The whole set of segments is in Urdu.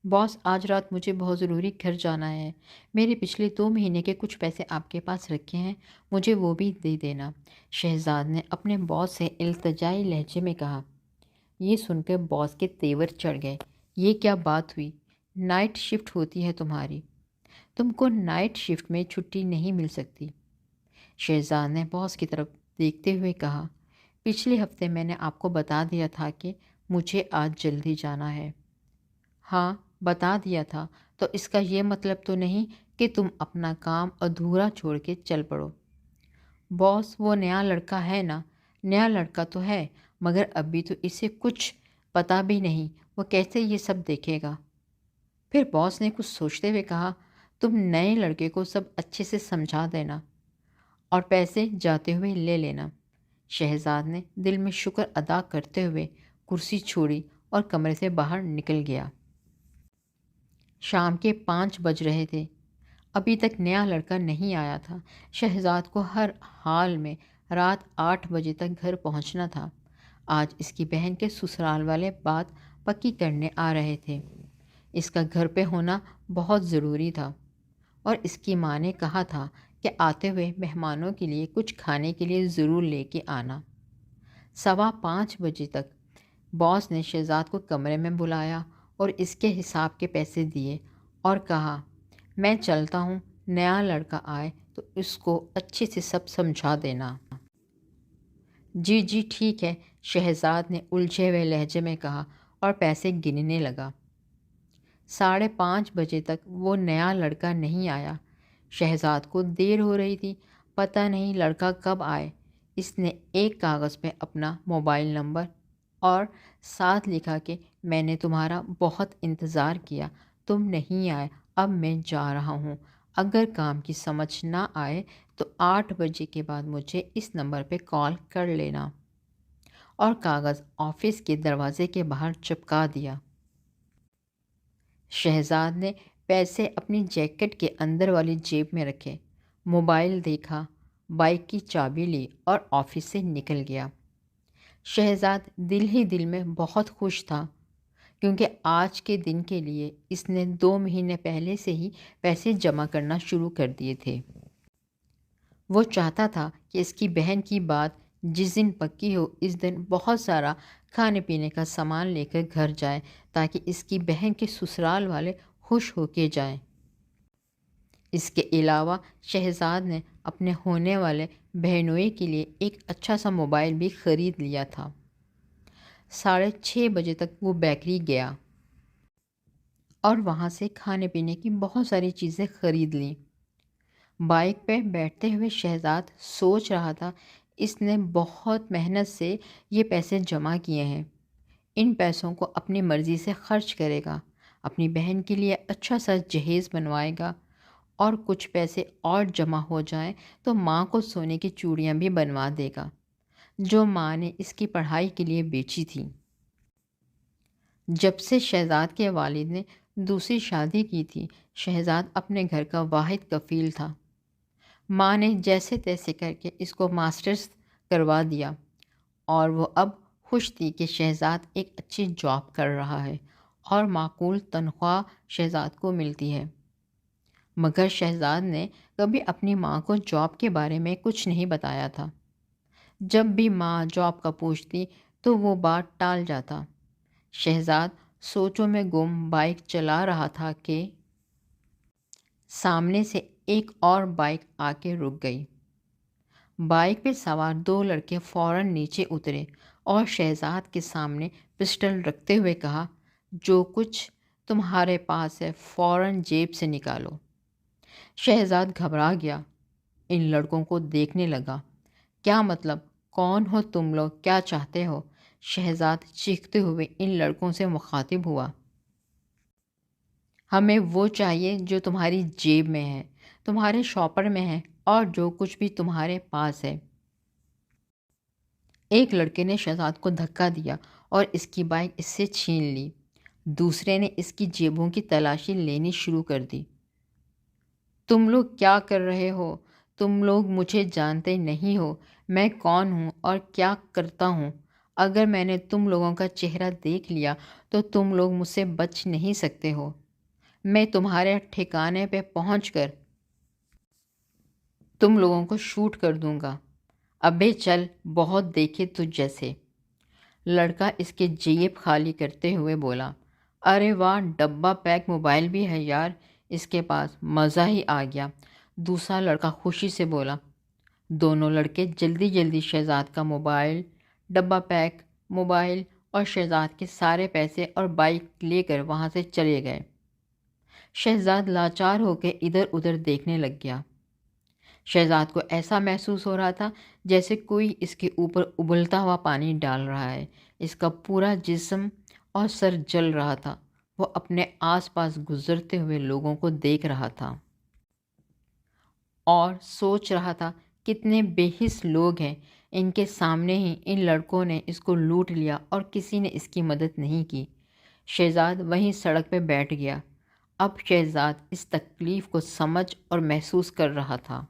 باس آج رات مجھے بہت ضروری گھر جانا ہے۔ میرے پچھلے 2 مہینے کے کچھ پیسے آپ کے پاس رکھے ہیں، مجھے وہ بھی دے دینا۔ شہزاد نے اپنے باس سے التجائی لہجے میں کہا۔ یہ سن کر باس کے تیور چڑھ گئے۔ یہ کیا بات ہوئی؟ نائٹ شفٹ ہوتی ہے تمہاری، تم کو نائٹ شفٹ میں چھٹی نہیں مل سکتی۔ شہزاد نے باس کی طرف دیکھتے ہوئے کہا، پچھلے ہفتے میں نے آپ کو بتا دیا تھا کہ مجھے آج جلدی جانا ہے۔ ہاں بتا دیا تھا، تو اس کا یہ مطلب تو نہیں کہ تم اپنا کام ادھورا چھوڑ کے چل پڑو۔ باس وہ نیا لڑکا ہے نا؟ نیا لڑکا تو ہے، مگر ابھی تو اسے کچھ پتہ بھی نہیں، وہ کیسے یہ سب دیکھے گا؟ پھر باس نے کچھ سوچتے ہوئے کہا، تم نئے لڑکے کو سب اچھے سے سمجھا دینا اور پیسے جاتے ہوئے لے لینا۔ شہزاد نے دل میں شکر ادا کرتے ہوئے کرسی چھوڑی اور کمرے سے باہر نکل گیا۔ شام کے 5 بج رہے تھے، ابھی تک نیا لڑکا نہیں آیا تھا۔ شہزاد کو ہر حال میں رات 8 بجے تک گھر پہنچنا تھا۔ آج اس کی بہن کے سسرال والے بات پکی کرنے آ رہے تھے۔ اس کا گھر پہ ہونا بہت ضروری تھا، اور اس کی ماں نے کہا تھا کہ آتے ہوئے مہمانوں کے لیے کچھ کھانے کے لیے ضرور لے کے آنا۔ 5:15 بجے تک باس نے شہزاد کو کمرے میں بلایا اور اس کے حساب کے پیسے دیے اور کہا، میں چلتا ہوں، نیا لڑکا آئے تو اس کو اچھے سے سب سمجھا دینا۔ جی جی ٹھیک ہے، شہزاد نے الجھے ہوئے لہجے میں کہا اور پیسے گننے لگا۔ 5:30 بجے تک وہ نیا لڑکا نہیں آیا۔ شہزاد کو دیر ہو رہی تھی، پتہ نہیں لڑکا کب آئے۔ اس نے ایک کاغذ پہ اپنا موبائل نمبر اور ساتھ لکھا کہ میں نے تمہارا بہت انتظار کیا، تم نہیں آئے، اب میں جا رہا ہوں۔ اگر کام کی سمجھ نہ آئے تو 8 بجے کے بعد مجھے اس نمبر پہ کال کر لینا، اور کاغذ آفس کے دروازے کے باہر چپکا دیا۔ شہزاد نے پیسے اپنی جیکٹ کے اندر والی جیب میں رکھے، موبائل دیکھا، بائک کی چابی لی اور آفس سے نکل گیا۔ شہزاد دل ہی دل میں بہت خوش تھا، کیونکہ آج کے دن کے لیے اس نے 2 مہینے پہلے سے ہی پیسے جمع کرنا شروع کر دیے تھے۔ وہ چاہتا تھا کہ اس کی بہن کی بات جس دن پکی ہو، اس دن بہت سارا کھانے پینے کا سامان لے کر گھر جائے، تاکہ اس کی بہن کے سسرال والے خوش ہو کے جائیں۔ اس کے علاوہ شہزاد نے اپنے ہونے والے بہنوئی کے لیے ایک اچھا سا موبائل بھی خرید لیا تھا۔ 6:30 بجے تک وہ بیکری گیا اور وہاں سے کھانے پینے کی بہت ساری چیزیں خرید لیں۔ بائک پہ بیٹھتے ہوئے شہزاد سوچ رہا تھا، اس نے بہت محنت سے یہ پیسے جمع کیے ہیں، ان پیسوں کو اپنی مرضی سے خرچ کرے گا، اپنی بہن کے لیے اچھا سا جہیز بنوائے گا، اور کچھ پیسے اور جمع ہو جائیں تو ماں کو سونے کی چوڑیاں بھی بنوا دے گا، جو ماں نے اس کی پڑھائی کے لیے بیچی تھی۔ جب سے شہزاد کے والد نے دوسری شادی کی تھی، شہزاد اپنے گھر کا واحد کفیل تھا۔ ماں نے جیسے تیسے کر کے اس کو ماسٹرز کروا دیا، اور وہ اب خوش تھی کہ شہزاد ایک اچھی جاب کر رہا ہے اور معقول تنخواہ شہزاد کو ملتی ہے۔ مگر شہزاد نے کبھی اپنی ماں کو جاب کے بارے میں کچھ نہیں بتایا تھا۔ جب بھی ماں جاب کا پوچھتی تو وہ بات ٹال جاتا۔ شہزاد سوچوں میں گم بائک چلا رہا تھا کہ سامنے سے ایک اور بائک آ کے رک گئی۔ بائک پہ سوار 2 لڑکے فوراً نیچے اترے اور شہزاد کے سامنے پسٹل رکھتے ہوئے کہا، جو کچھ تمہارے پاس ہے فوراً جیب سے نکالو۔ شہزاد گھبرا گیا، ان لڑکوں کو دیکھنے لگا۔ کیا مطلب؟ کون ہو تم لوگ؟ کیا چاہتے ہو؟ شہزاد چیختے ہوئے ان لڑکوں سے مخاطب ہوا۔ ہمیں وہ چاہیے جو تمہاری جیب میں ہے، تمہارے شاپر میں ہے، اور جو کچھ بھی تمہارے پاس ہے۔ ایک لڑکے نے شہزاد کو دھکا دیا اور اس کی بائک اس سے چھین لی۔ دوسرے نے اس کی جیبوں کی تلاشی لینی شروع کر دی۔ تم لوگ کیا کر رہے ہو؟ تم لوگ مجھے جانتے نہیں ہو، میں کون ہوں اور کیا کرتا ہوں؟ اگر میں نے تم لوگوں کا چہرہ دیکھ لیا تو تم لوگ مجھ سے بچ نہیں سکتے ہو۔ میں تمہارے ٹھکانے پہ پہنچ کر تم لوگوں کو شوٹ کر دوں گا۔ ابے چل، بہت دیکھے تجھ جیسے۔ لڑکا اس کے جیب خالی کرتے ہوئے بولا۔ ارے واہ، ڈبہ پیک موبائل بھی ہے یار اس کے پاس، مزہ ہی آ گیا۔ دوسرا لڑکا خوشی سے بولا۔ دونوں لڑکے جلدی جلدی شہزاد کا موبائل، ڈبہ پیک موبائل اور شہزاد کے سارے پیسے اور بائک لے کر وہاں سے چلے گئے۔ شہزاد لاچار ہو کے ادھر ادھر دیکھنے لگ گیا۔ شہزاد کو ایسا محسوس ہو رہا تھا جیسے کوئی اس کے اوپر ابلتا ہوا پانی ڈال رہا ہے۔ اس کا پورا جسم اور سر جل رہا تھا۔ وہ اپنے آس پاس گزرتے ہوئے لوگوں کو دیکھ رہا تھا اور سوچ رہا تھا کتنے بے حس لوگ ہیں، ان کے سامنے ہی ان لڑکوں نے اس کو لوٹ لیا اور کسی نے اس کی مدد نہیں کی۔ شہزاد وہیں سڑک پہ بیٹھ گیا۔ اب شہزاد اس تکلیف کو سمجھ اور محسوس کر رہا تھا۔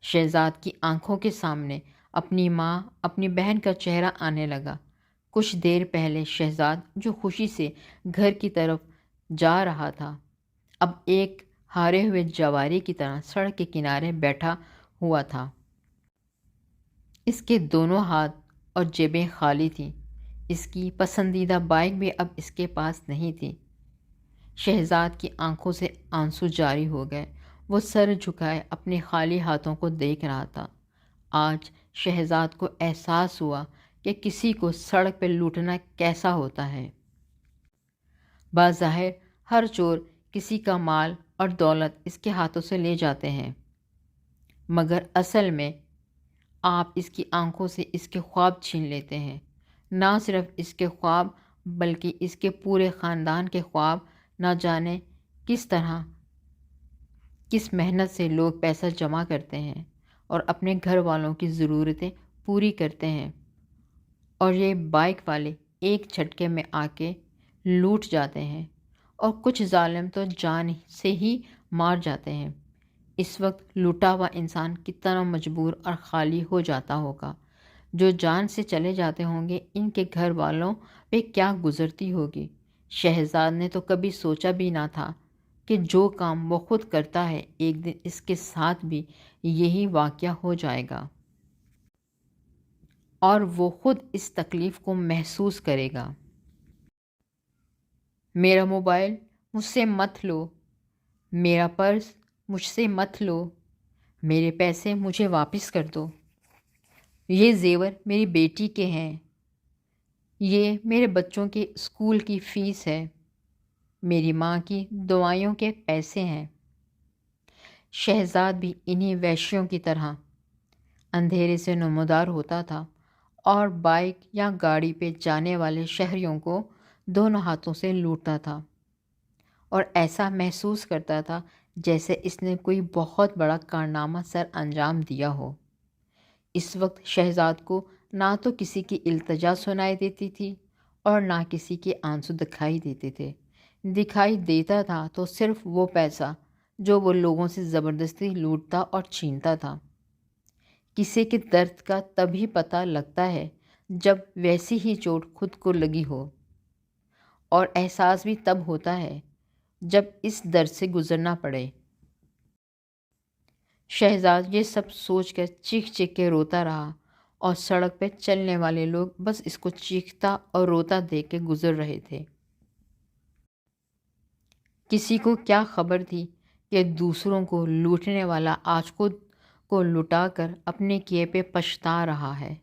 شہزاد کی آنکھوں کے سامنے اپنی ماں، اپنی بہن کا چہرہ آنے لگا۔ کچھ دیر پہلے شہزاد جو خوشی سے گھر کی طرف جا رہا تھا، اب ایک ہارے ہوئے جواری کی طرح سڑک کے کنارے بیٹھا ہوا تھا۔ اس کے دونوں ہاتھ اور جیبیں خالی تھیں۔ اس کی پسندیدہ بائک بھی اب اس کے پاس نہیں تھی۔ شہزاد کی آنکھوں سے آنسو جاری ہو گئے۔ وہ سر جھکائے اپنے خالی ہاتھوں کو دیکھ رہا تھا۔ آج شہزاد کو احساس ہوا کہ کسی کو سڑک پہ لوٹنا کیسا ہوتا ہے۔ بظاہر ہر چور کسی کا مال اور دولت اس کے ہاتھوں سے لے جاتے ہیں، مگر اصل میں آپ اس کی آنکھوں سے اس کے خواب چھین لیتے ہیں۔ نہ صرف اس کے خواب بلکہ اس کے پورے خاندان کے خواب۔ نہ جانے کس طرح، کس محنت سے لوگ پیسہ جمع کرتے ہیں اور اپنے گھر والوں کی ضرورتیں پوری کرتے ہیں، اور یہ بائک والے ایک جھٹکے میں آ کے لوٹ جاتے ہیں، اور کچھ ظالم تو جان سے ہی مار جاتے ہیں۔ اس وقت لوٹا ہوا انسان کتنا مجبور اور خالی ہو جاتا ہوگا۔ جو جان سے چلے جاتے ہوں گے، ان کے گھر والوں پہ کیا گزرتی ہوگی۔ شہزاد نے تو کبھی سوچا بھی نہ تھا کہ جو کام وہ خود کرتا ہے ایک دن اس کے ساتھ بھی یہی واقعہ ہو جائے گا، اور وہ خود اس تکلیف کو محسوس کرے گا۔ میرا موبائل مجھ سے مت لو، میرا پرس مجھ سے مت لو، میرے پیسے مجھے واپس کر دو۔ یہ زیور میری بیٹی کے ہیں، یہ میرے بچوں کے اسکول کی فیس ہے، میری ماں کی دوائیوں کے پیسے ہیں۔ شہزاد بھی انہی وحشیوں کی طرح اندھیرے سے نمودار ہوتا تھا اور بائک یا گاڑی پہ جانے والے شہریوں کو دونوں ہاتھوں سے لوٹتا تھا، اور ایسا محسوس کرتا تھا جیسے اس نے کوئی بہت بڑا کارنامہ سر انجام دیا ہو۔ اس وقت شہزاد کو نہ تو کسی کی التجا سنائی دیتی تھی اور نہ کسی کے آنسو دکھائی دیتے تھے۔ دکھائی دیتا تھا تو صرف وہ پیسہ جو وہ لوگوں سے زبردستی لوٹتا اور چھینتا تھا۔ کسی کے درد کا تبھی پتہ لگتا ہے جب ویسی ہی چوٹ خود کو لگی ہو، اور احساس بھی تب ہوتا ہے جب اس درد سے گزرنا پڑے۔ شہزاد یہ سب سوچ کر چیخ چیخ کے روتا رہا، اور سڑک پہ چلنے والے لوگ بس اس کو چیختا اور روتا دیکھ کے گزر رہے تھے۔ کسی کو کیا خبر تھی کہ دوسروں کو لوٹنے والا آج خود کو لٹا کر اپنے کیے پہ پچھتا رہا ہے۔